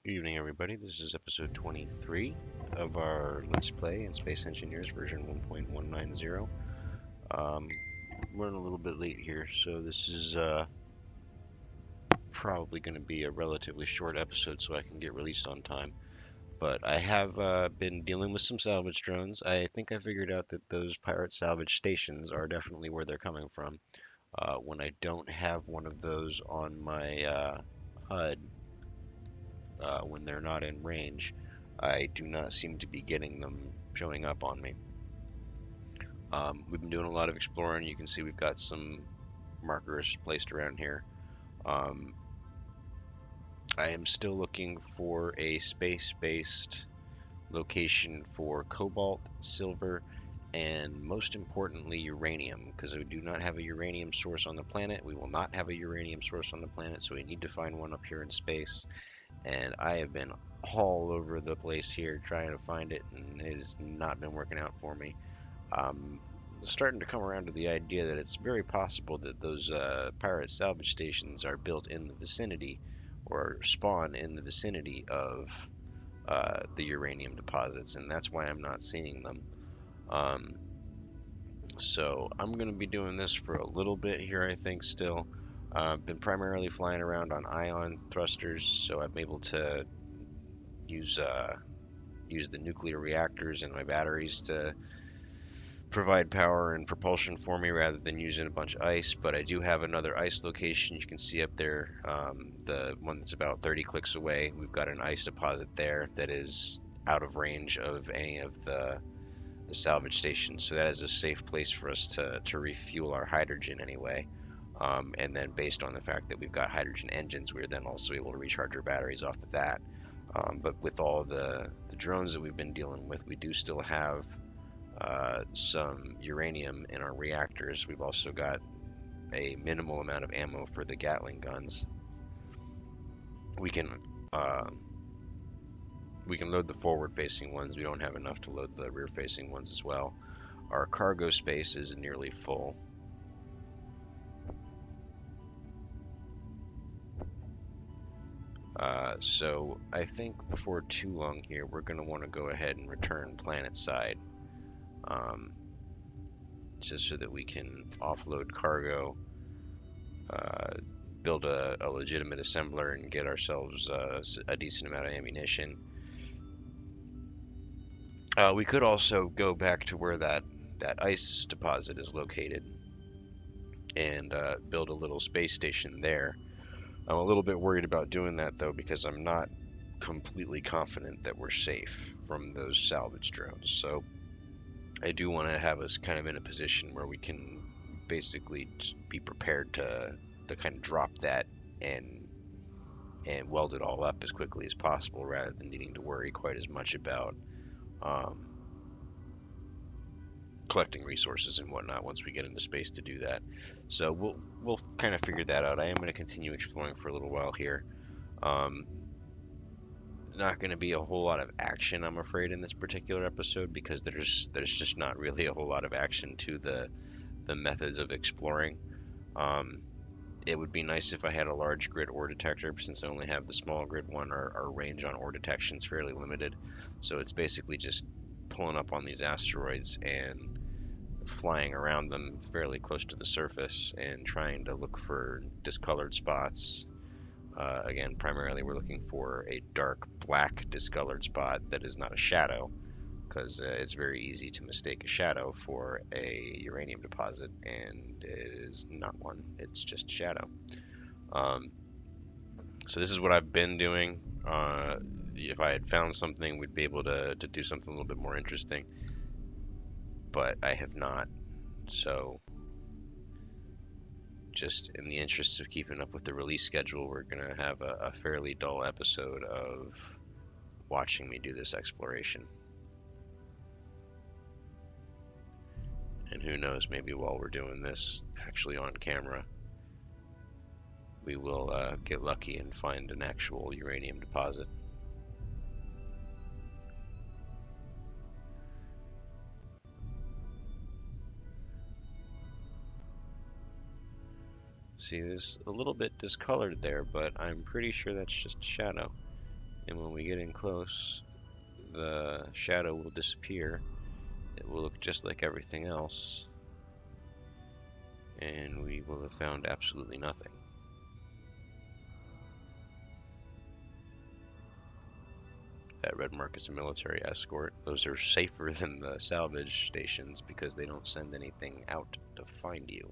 Good evening, everybody. This is episode 23 of our Let's Play in Space Engineers version 1.190. Um, we're running a little bit late here, so this is probably going to be a relatively short episode so I can get released on time. But I have been dealing with some salvage drones. I think I figured out that those pirate salvage stations are definitely where they're coming from. When I don't have one of those on my HUD, when they're not in range, I do not seem to be getting them showing up on me. We've been doing a lot of exploring. You can see we've got some markers placed around here. Um, I am still looking for a space-based location for cobalt, silver, and most importantly, uranium, because we do not have a uranium source on the planet. We will not have a uranium source on the planet, so we need to find one up here in space. And I have been all over the place here trying to find it, and it has not been working out for me. I'm starting to come around to the idea that it's very possible that those pirate salvage stations are built in the vicinity or spawn in the vicinity of the uranium deposits, and that's why I'm not seeing them. Um, so I'm going to be doing this for a little bit here, I think, still. I've been primarily flying around on ion thrusters, so I'm able to use use the nuclear reactors and my batteries to provide power and propulsion for me rather than using a bunch of ice. But I do have another ice location. You can see up there, the one that's about 30 clicks away. We've got an ice deposit there that is out of range of any of the salvage stations. So that is a safe place for us to refuel our hydrogen anyway. And then based on the fact that we've got hydrogen engines, we're then also able to recharge our batteries off of that. But with all the drones that we've been dealing with, we do still have some uranium in our reactors. We've also got a minimal amount of ammo for the Gatling guns. We can uh, we can load the forward-facing ones. We don't have enough to load the rear-facing ones as well. Our cargo space is nearly full. So I think before too long here, we're going to want to go ahead and return planet side, um, just so that we can offload cargo, uh, build a legitimate assembler, and get ourselves a decent amount of ammunition. We could also go back to where that ice deposit is located and build a little space station there. I'm a little bit worried about doing that though, because I'm not completely confident that we're safe from those salvage drones. So I do want to have us kind of in a position where we can basically be prepared to kind of drop that and weld it all up as quickly as possible, rather than needing to worry quite as much about um, collecting resources and whatnot once we get into space to do that. So we'll kind of figure that out. I am going to continue exploring for a little while here. Um, Not going to be a whole lot of action, I'm afraid, in this particular episode, because there's just not really a whole lot of action to the methods of exploring. Um, it would be nice if I had a large grid ore detector, but since I only have the small grid one, our range on ore detection is fairly limited. So it's basically just pulling up on these asteroids and flying around them fairly close to the surface and trying to look for discolored spots. Again, primarily we're looking for a dark black discolored spot that is not a shadow, because it's very easy to mistake a shadow for a uranium deposit, and it is not one. It's just a shadow. Um, so this is what I've been doing. If I had found something, we'd be able to do something a little bit more interesting, but I have not. So just in the interests of keeping up with the release schedule, we're going to have a fairly dull episode of watching me do this exploration. And who knows, maybe while we're doing this actually on camera, we will get lucky and find an actual uranium deposit. See, there's a little bit discolored there, but I'm pretty sure that's just a shadow. And when we get in close, the shadow will disappear. It will look just like everything else, and we will have found absolutely nothing. That red mark is a military escort. Those are safer than the salvage stations because they don't send anything out to find you.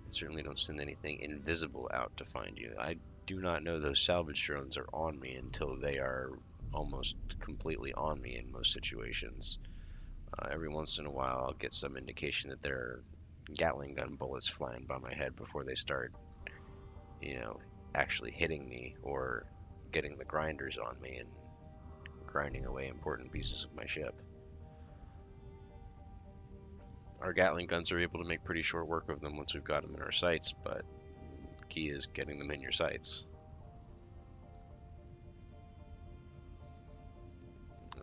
They certainly don't send anything invisible out to find you. I do not know those salvage drones are on me until they are almost completely on me in most situations. Every once in a while, I'll get some indication that there are Gatling gun bullets flying by my head before they start, you know, actually hitting me or getting the grinders on me and grinding away important pieces of my ship. Our Gatling guns are able to make pretty short work of them once we've got them in our sights, but the key is getting them in your sights.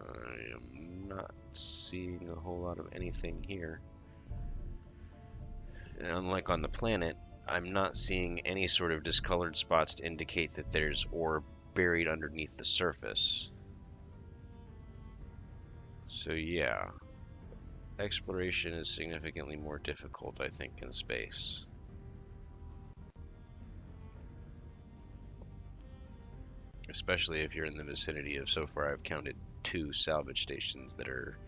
I am not seeing a whole lot of anything here. And unlike on the planet, I'm not seeing any sort of discolored spots to indicate that there's ore buried underneath the surface. So yeah, exploration is significantly more difficult, I think, in space. Especially if you're in the vicinity of, so far I've counted 2 salvage stations that are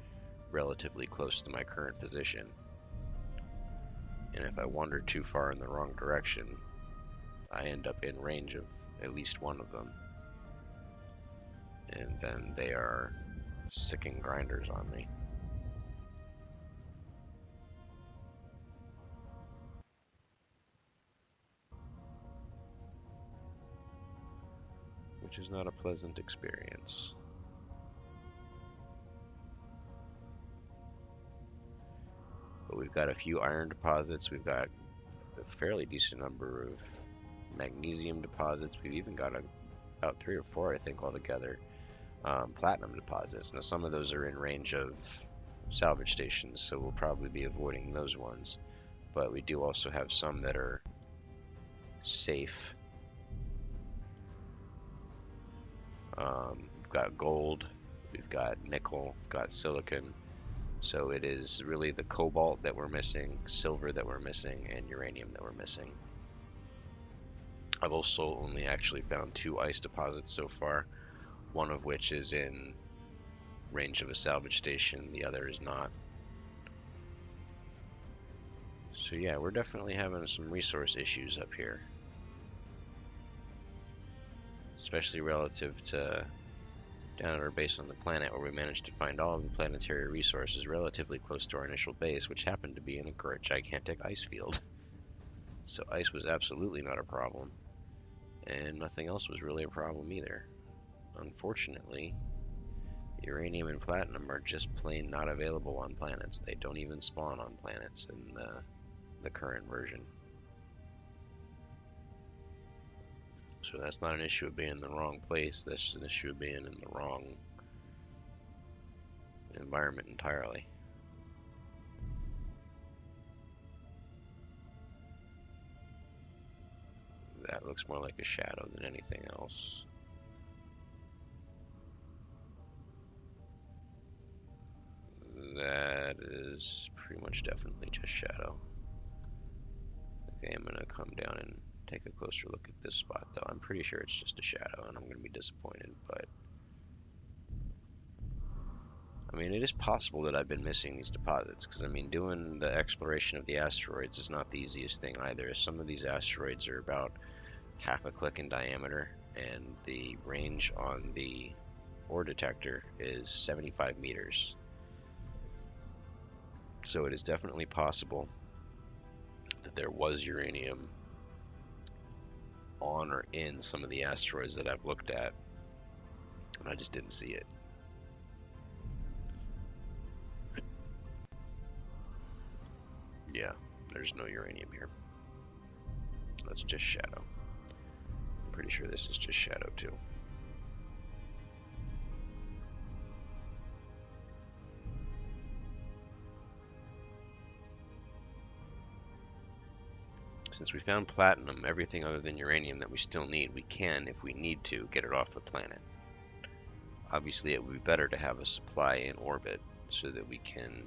relatively close to my current position. And if I wander too far in the wrong direction, I end up in range of at least one of them. And then they are sicking grinders on me. Which is not a pleasant experience. But we've got a few iron deposits, we've got a fairly decent number of magnesium deposits, we've even got about 3 or 4, I think, altogether, platinum deposits. Now some of those are in range of salvage stations, so we'll probably be avoiding those ones. But we do also have some that are safe. We've got gold, we've got nickel, we've got silicon. So it is really the cobalt that we're missing, silver that we're missing, and uranium that we're missing. I've also only actually found 2 ice deposits so far, one of which is in range of a salvage station, the other is not. So yeah, we're definitely having some resource issues up here. Especially relative to down at our base on the planet, where we managed to find all of the planetary resources relatively close to our initial base, which happened to be in a gigantic ice field. So ice was absolutely not a problem, and nothing else was really a problem either. Unfortunately, uranium and platinum are just plain not available on planets. They don't even spawn on planets in the current version. So that's not an issue of being in the wrong place, that's an issue of being in the wrong environment entirely. That looks more like a shadow than anything else. That is pretty much definitely just shadow. Okay, I'm gonna come down and take a closer look at this spot though. I'm pretty sure it's just a shadow and I'm gonna be disappointed, but I mean, it is possible that I've been missing these deposits, because I mean, doing the exploration of the asteroids is not the easiest thing either. Some of these asteroids are about half a click in diameter, and the range on the ore detector is 75 meters. So it is definitely possible that there was uranium on or in some of the asteroids that I've looked at, and I just didn't see it. Yeah, there's no uranium here. That's just shadow. I'm pretty sure this is just shadow too. Since we found platinum, everything other than uranium that we still need, we can, if we need to, get it off the planet. Obviously, it would be better to have a supply in orbit so that we can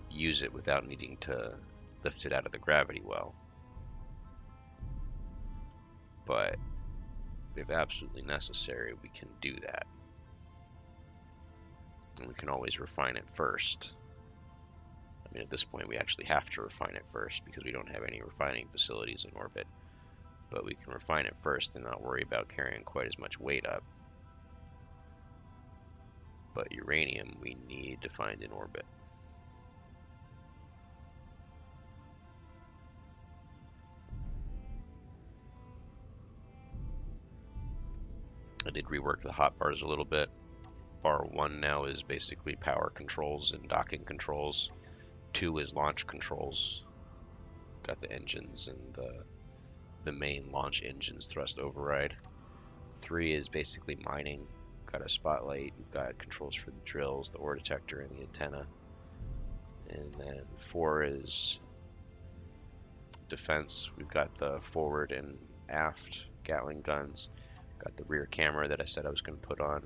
use it without needing to lift it out of the gravity well. But if absolutely necessary, we can do that. And we can always refine it first. I mean, at this point, we actually have to refine it first because we don't have any refining facilities in orbit. But we can refine it first and not worry about carrying quite as much weight up. But uranium, we need to find in orbit. I did rework the hotbars a little bit. Bar 1 now is basically power controls and docking controls. 2 is launch controls. Got the engines and the main launch engine's thrust override. 3 is basically mining. Got a spotlight, we've got controls for the drills, the ore detector, and the antenna. And then 4 is defense. We've got the forward and aft Gatling guns. Got the rear camera that I said I was going to put on.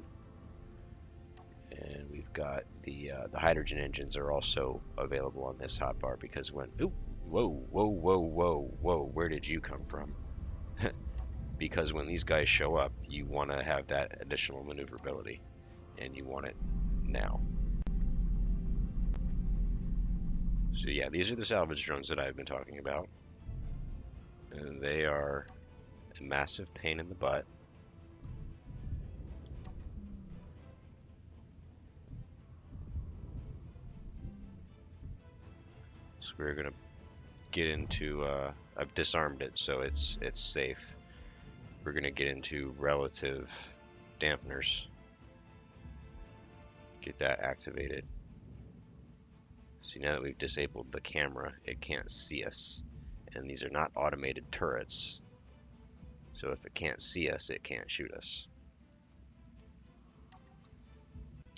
And we've got the hydrogen engines are also available on this hotbar because when... Ooh, whoa, where did you come from? Because when these guys show up, you want to have that additional maneuverability, and you want it now. So yeah, these are the salvage drones that I've been talking about. And they are a massive pain in the butt. So we're gonna get into, I've disarmed it, so it's safe. We're gonna get into relative dampeners. Get that activated. See, now that we've disabled the camera, it can't see us. And these are not automated turrets. So if it can't see us, it can't shoot us.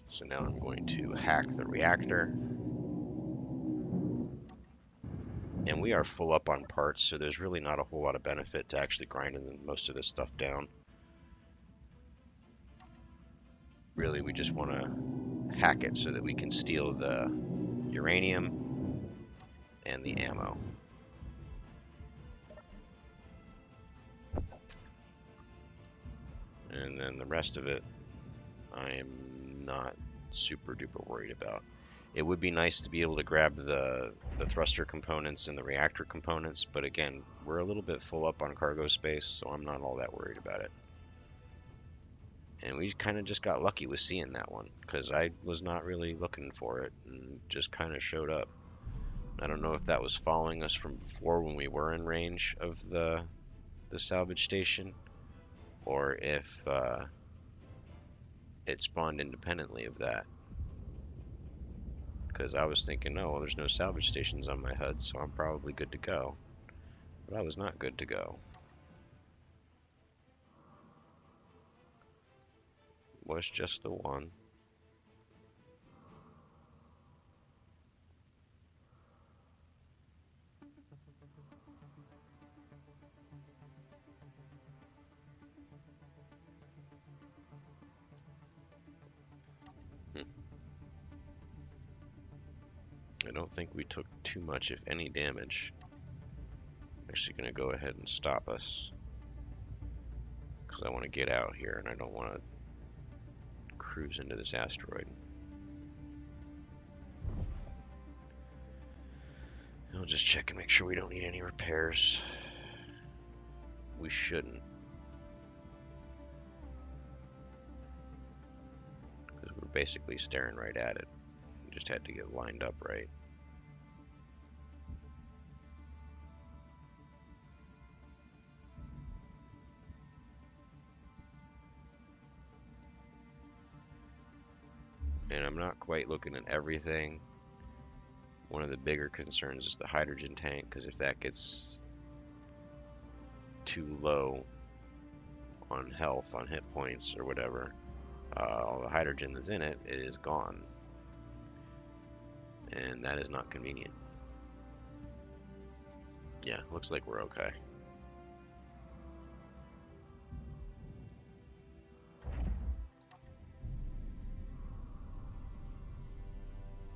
So now I'm going to hack the reactor. And we are full up on parts, so there's really not a whole lot of benefit to actually grinding most of this stuff down. Really, we just want to hack it so that we can steal the uranium and the ammo. And then the rest of it, I am not super duper worried about. It would be nice to be able to grab the thruster components and the reactor components, but again, we're a little bit full up on cargo space, so I'm not all that worried about it. And we kind of just got lucky with seeing that one, because I was not really looking for it, and just kind of showed up. I don't know if that was following us from before when we were in range of the salvage station, or if it spawned independently of that. Because I was thinking, no, well, there's no salvage stations on my HUD, so I'm probably good to go. But I was not good to go. Was just the one. I don't think we took too much, if any, damage. I'm actually going to go ahead and stop us. Because I want to get out here, and I don't want to cruise into this asteroid. I'll just check and make sure we don't need any repairs. We shouldn't. Because we're basically staring right at it. We just had to get lined up right. And I'm not quite looking at everything. One of the bigger concerns is the hydrogen tank, because if that gets too low on health, on hit points or whatever, all the hydrogen that's in it is gone. And that is not convenient. Yeah, looks like we're okay.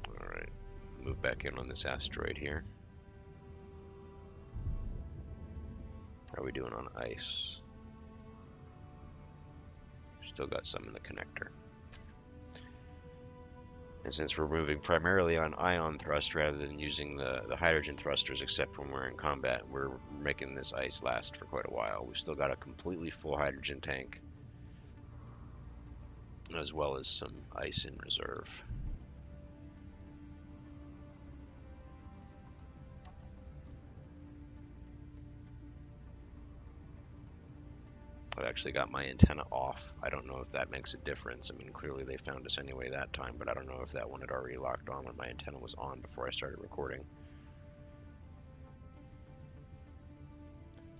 Alright, move back in on this asteroid here. How are we doing on ice? Still got some in the connector. And since we're moving primarily on ion thrust rather than using the hydrogen thrusters, except when we're in combat, we're making this ice last for quite a while. We've still got a completely full hydrogen tank, as well as some ice in reserve. I've actually got my antenna off. I don't know if that makes a difference. I mean, clearly they found us anyway that time, but I don't know if that one had already locked on when my antenna was on before I started recording.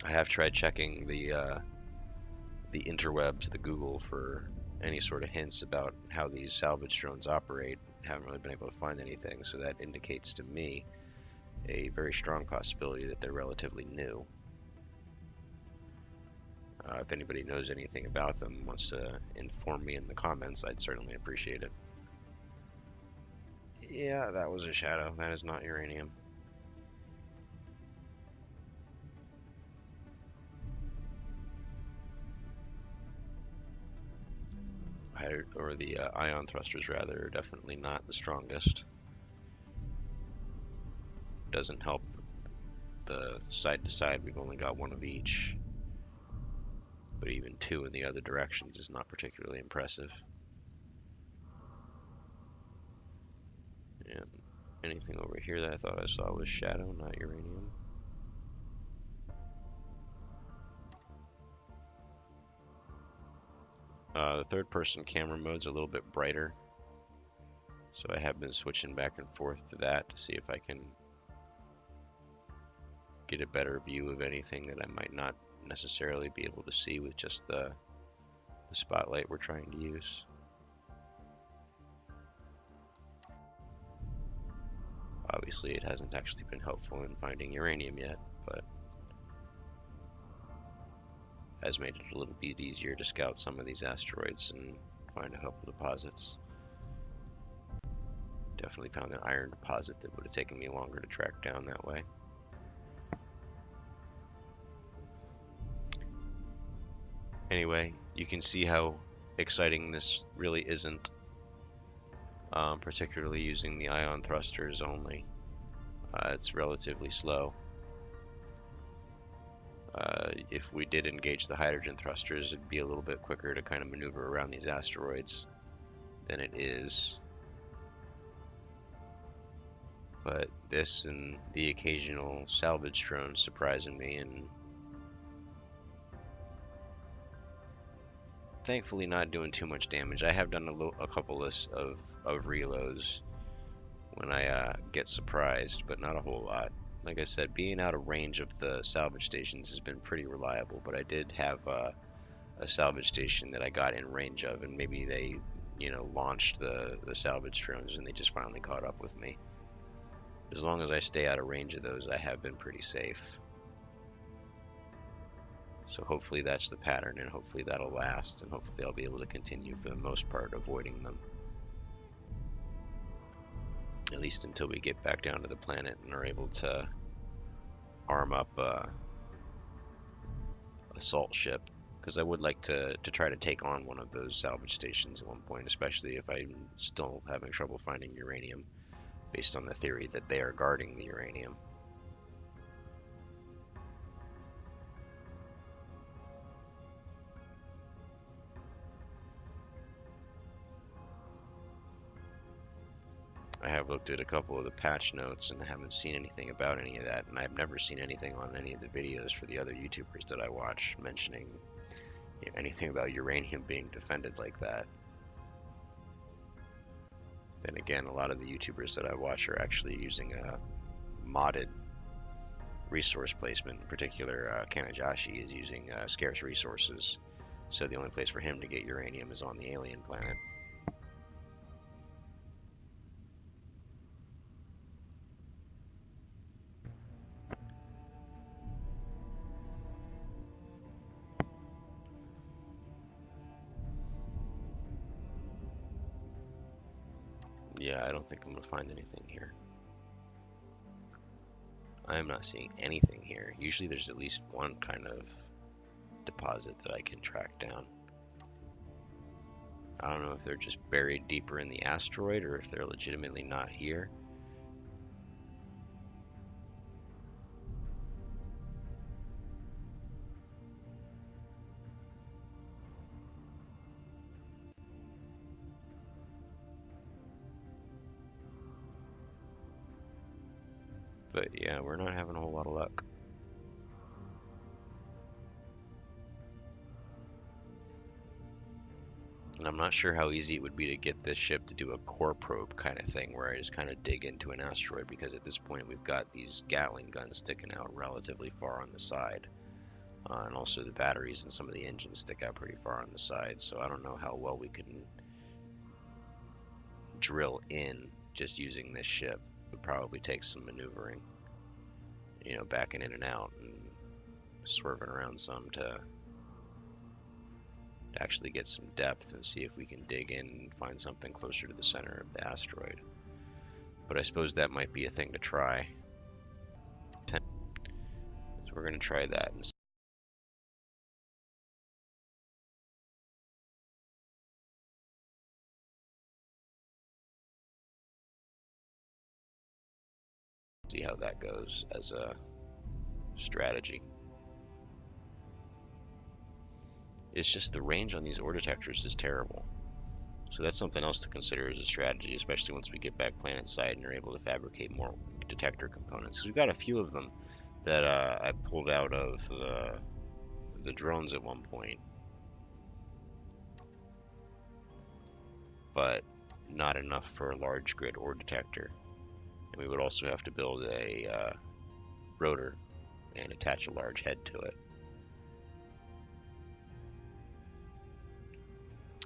I have tried checking the interwebs, the Google, for any sort of hints about how these salvage drones operate. Haven't really been able to find anything, so that indicates to me a very strong possibility that they're relatively new. If anybody knows anything about them, wants to inform me in the comments, I'd certainly appreciate it. Yeah, that was a shadow. That is not uranium. Or the ion thrusters, rather, are definitely not the strongest. Doesn't help the side to side. We've only got one of each. But even two in the other directions is not particularly impressive. And anything over here that I thought I saw was shadow, not uranium. The third person camera mode's a little bit brighter, so I have been switching back and forth to that to see if I can get a better view of anything that I might not necessarily be able to see with just the spotlight we're trying to use. Obviously it hasn't actually been helpful in finding uranium yet, but has made it a little bit easier to scout some of these asteroids and find a couple deposits. Definitely found an iron deposit that would have taken me longer to track down that way. Anyway, you can see how exciting this really isn't, particularly using the ion thrusters only. It's relatively slow. If we did engage the hydrogen thrusters, it'd be a little bit quicker to kind of maneuver around these asteroids than it is. But this and the occasional salvage drone surprising me, and thankfully not doing too much damage. I have done a couple of reloads when I get surprised, but not a whole lot. Like I said, being out of range of the salvage stations has been pretty reliable, but I did have a salvage station that I got in range of, and maybe they, launched the salvage drones and they just finally caught up with me. As long as I stay out of range of those, I have been pretty safe. So hopefully that's the pattern, and hopefully that'll last, and hopefully I'll be able to continue for the most part avoiding them. At least until we get back down to the planet and are able to arm up a assault ship, because I would like to try to take on one of those salvage stations at one point, especially if I'm still having trouble finding uranium, based on the theory that they are guarding the uranium. I have looked at a couple of the patch notes and I haven't seen anything about any of that, and I've never seen anything on any of the videos for the other YouTubers that I watch mentioning anything about uranium being defended like that. Then again, a lot of the YouTubers that I watch are actually using a modded resource placement. In particular, Kanajashi is using scarce resources, so the only place for him to get uranium is on the alien planet. Yeah, I don't think I'm going to find anything here. I am not seeing anything here. Usually there's at least one kind of deposit that I can track down. I don't know if they're just buried deeper in the asteroid or if they're legitimately not here. But yeah, we're not having a whole lot of luck. And I'm not sure how easy it would be to get this ship to do a core probe kind of thing where I just kind of dig into an asteroid, because at this point we've got these Gatling guns sticking out relatively far on the side. And also the batteries and some of the engines stick out pretty far on the side, so I don't know how well we can drill in just using this ship. It would probably take some maneuvering, you know, backing in and out and swerving around some to actually get some depth and see if we can dig in and find something closer to the center of the asteroid. But I suppose that might be a thing to try. So we're going to try that and see how that goes as a strategy. It's just the range on these ore detectors is terrible. So that's something else to consider as a strategy, especially once we get back planet side and are able to fabricate more detector components. Because we've got a few of them that I pulled out of the drones at one point, but not enough for a large grid ore detector. And we would also have to build a rotor and attach a large head to it.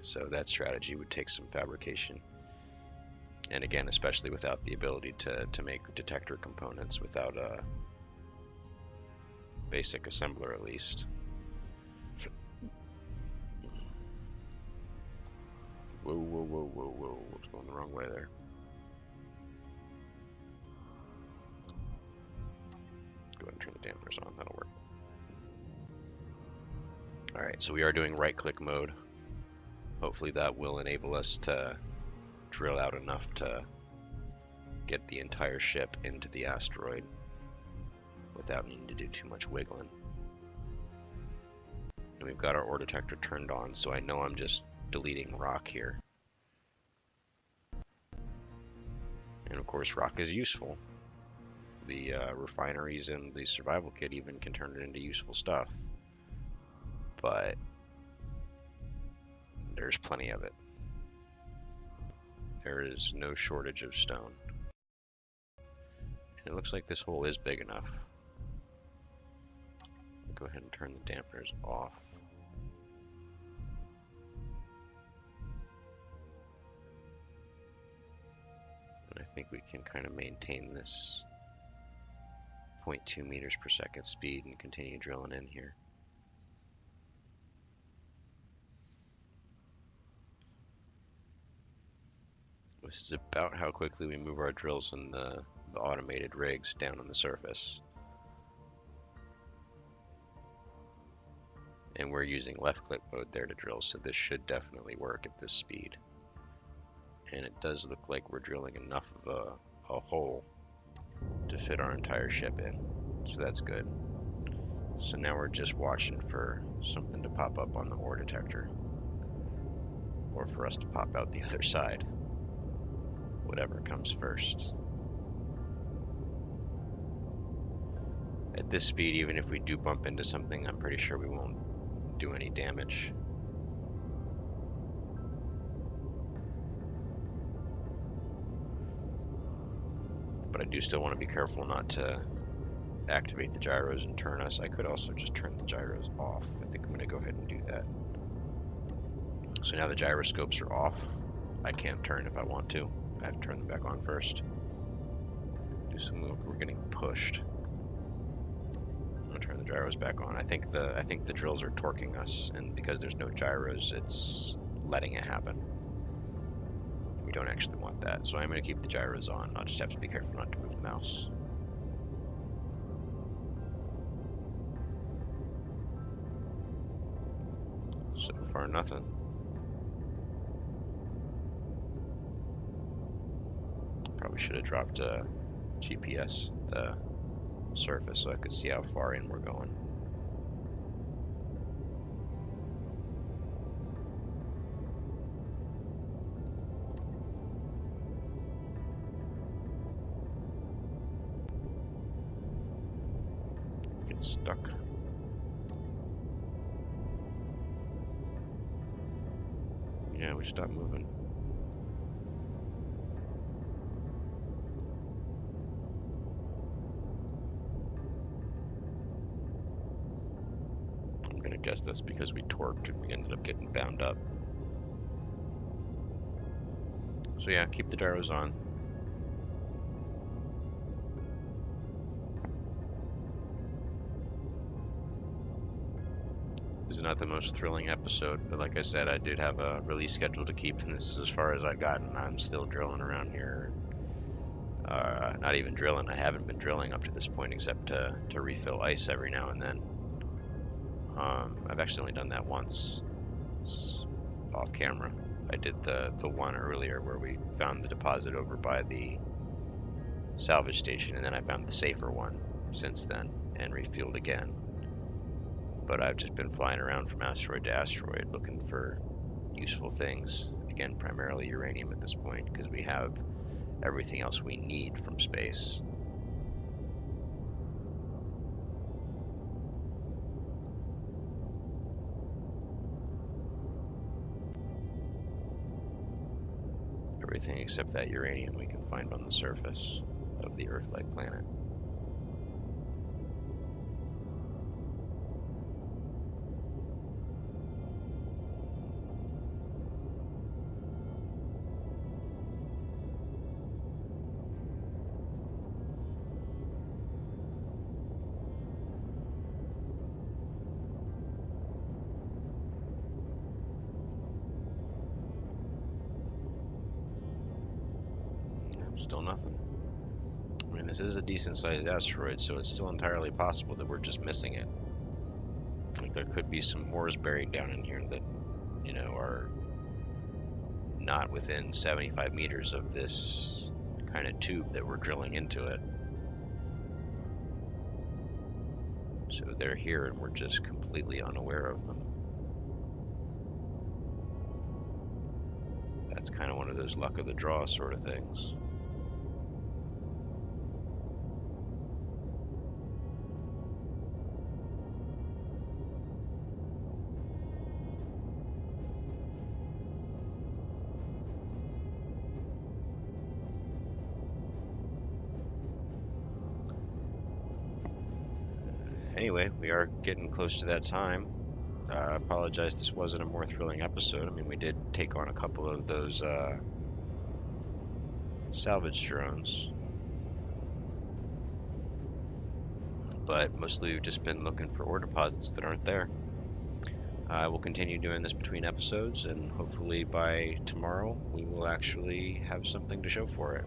So that strategy would take some fabrication. And again, especially without the ability to make detector components without a basic assembler at least. Whoa, whoa, whoa, whoa, whoa. What's going the wrong way there? Go ahead and turn the dampers on, that'll work. Alright, so we are doing right-click mode. Hopefully that will enable us to drill out enough to get the entire ship into the asteroid without needing to do too much wiggling. And we've got our ore detector turned on, so I know I'm just deleting rock here. And of course rock is useful. The refineries and the survival kit even can turn it into useful stuff. But there's plenty of it. There is no shortage of stone. And it looks like this hole is big enough. Go ahead and turn the dampeners off. And I think we can kind of maintain this 0.2 meters per second speed and continue drilling in here. This is about how quickly we move our drills in the automated rigs down on the surface. And we're using left click mode there to drill, so this should definitely work at this speed. And it does look like we're drilling enough of a hole to fit our entire ship in, so that's good. So now we're just watching for something to pop up on the ore detector, or for us to pop out the other side, whatever comes first. At this speed, even if we do bump into something, I'm pretty sure we won't do any damage. But I do still want to be careful not to activate the gyros and turn us. I could also just turn the gyros off. I think I'm going to go ahead and do that. So now the gyroscopes are off. I can't turn if I want to. I have to turn them back on first. Do some move. We're getting pushed. I'm going to turn the gyros back on. I think the drills are torquing us, and because there's no gyros, it's letting it happen. We don't actually want that. So I'm going to keep the gyros on. I'll just have to be careful not to move the mouse. So far, nothing. Probably should have dropped GPS, the surface, so I could see how far in we're going. Get stuck. Yeah, we stopped moving. I'm gonna guess that's because we torqued and we ended up getting bound up. So yeah, keep the gyros on. This is not the most thrilling episode, but like I said, I did have a release schedule to keep, and this is as far as I've gotten. I'm still drilling around here. Not even drilling. I haven't been drilling up to this point except to refill ice every now and then. I've actually only done that once off camera. I did the one earlier where we found the deposit over by the salvage station, and then I found the safer one since then and refueled again. But I've just been flying around from asteroid to asteroid looking for useful things. Again, primarily uranium at this point because we have everything else we need from space. Everything except that uranium we can find on the surface of the Earth-like planet. Still nothing. I mean, this is a decent-sized asteroid, so it's still entirely possible that we're just missing it. Like, there could be some ores buried down in here that, are not within 75 meters of this kind of tube that we're drilling into it. So they're here and we're just completely unaware of them. That's kind of one of those luck of the draw sort of things. Anyway, we are getting close to that time. I apologize this wasn't a more thrilling episode. I mean, we did take on a couple of those salvage drones, but mostly we've just been looking for ore deposits that aren't there. I will continue doing this between episodes, and hopefully by tomorrow we will actually have something to show for it.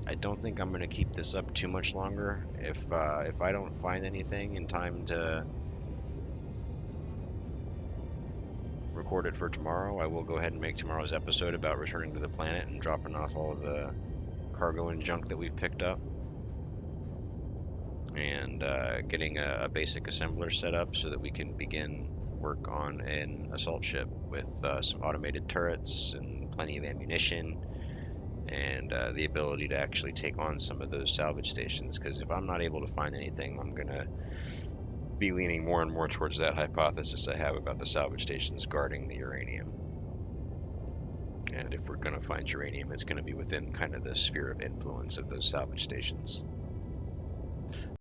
I don't think I'm going to keep this up too much longer. If I don't find anything in time to record it for tomorrow, I will go ahead and make tomorrow's episode about returning to the planet and dropping off all of the cargo and junk that we've picked up, and getting a basic assembler set up so that we can begin work on an assault ship with some automated turrets and plenty of ammunition, and the ability to actually take on some of those salvage stations. Because if I'm not able to find anything, I'm going to be leaning more and more towards that hypothesis I have about the salvage stations guarding the uranium. And if we're going to find uranium, it's going to be within kind of the sphere of influence of those salvage stations.